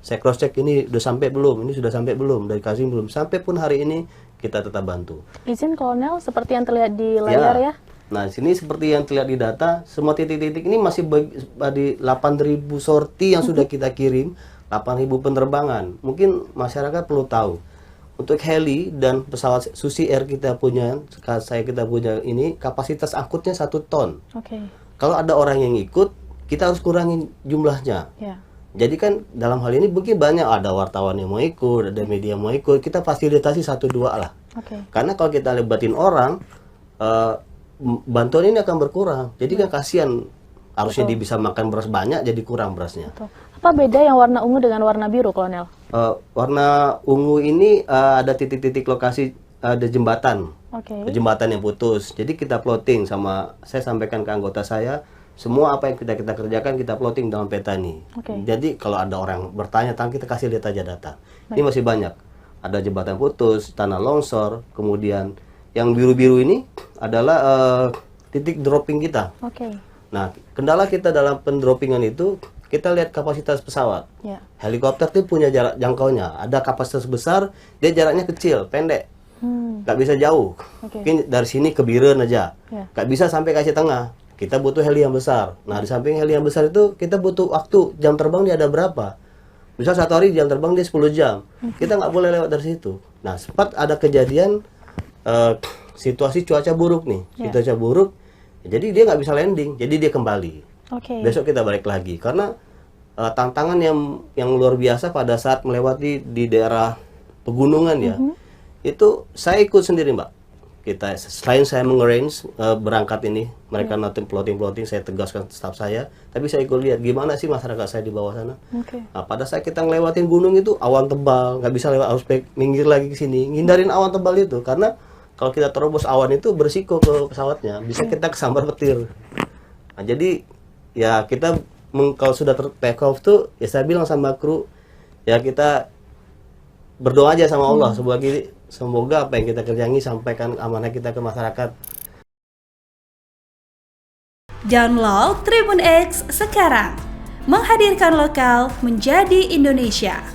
Saya cross check ini udah sampai belum, ini sudah sampai belum, dari kasih belum. Sampai pun hari ini kita tetap bantu. Izin Kolonel, seperti yang terlihat di layar ya. Nah, sini seperti yang terlihat di data, semua titik-titik ini masih di 8.000 sorti yang sudah kita kirim, 8.000 penerbangan. Mungkin masyarakat perlu tahu. Untuk heli dan pesawat Susi Air kita punya ini kapasitas angkutnya 1 ton. Oke. Kalau ada orang yang ikut, kita harus kurangin jumlahnya. Ya. Jadi kan dalam hal ini mungkin banyak ada wartawan yang mau ikut, ada media yang mau ikut, kita fasilitasi 1-2 lah. Oke. Karena kalau kita lebatin orang, bantuan ini akan berkurang. Jadi kan kasihan, harusnya dia bisa makan beras banyak, jadi kurang berasnya. Betul. Apa beda yang warna ungu dengan warna biru, Kolonel? Warna ungu ini ada titik-titik lokasi, ada jembatan. Oke. Jembatan yang putus. Jadi kita plotting saya sampaikan ke anggota saya, semua apa yang kita kerjakan kita plotting dalam peta ini. Oke. Jadi kalau ada orang bertanya, kita kasih lihat aja data. Ini masih banyak. Ada jembatan putus, tanah longsor, kemudian yang biru-biru ini adalah titik dropping kita. Oke. Nah, kendala kita dalam pendroppingan itu, kita lihat kapasitas pesawat. Ya. Helikopter itu punya jarak jangkaunya. Ada kapasitas besar, dia jaraknya kecil, pendek. Nggak bisa jauh. Oke. Mungkin dari sini ke Biren aja. Ya. Nggak bisa sampai ke Aceh Tengah. Kita butuh heli yang besar. Nah, di samping heli yang besar itu, kita butuh waktu. Jam terbang dia ada berapa? Misal 1 hari jam terbang dia 10 jam. Kita nggak boleh lewat dari situ. Nah, sempat ada kejadian situasi cuaca buruk nih. Cuaca buruk, jadi dia nggak bisa landing. Jadi dia kembali. Oke. Besok kita balik lagi. Karena tantangan yang luar biasa pada saat melewati di daerah pegunungan ya. Itu saya ikut sendiri, Mbak. Selain saya mengarrange berangkat ini, mereka noting plotting, saya tegaskan staf saya, tapi saya ikut lihat gimana sih masyarakat saya di bawah sana. Oke. Nah, pada saat kita ngelewatin gunung itu awan tebal, nggak bisa lewat, harus minggir lagi ke sini, ngindarin awan tebal itu, karena kalau kita terobos awan itu berisiko ke pesawatnya, bisa kita kesambar petir. Nah, jadi ya kita kalau sudah take off tuh, ya saya bilang sama kru, ya kita berdoa aja sama Allah, semoga apa yang kita kerjain sampaikan amanah kita ke masyarakat. Download Tribun X sekarang, menghadirkan lokal menjadi Indonesia.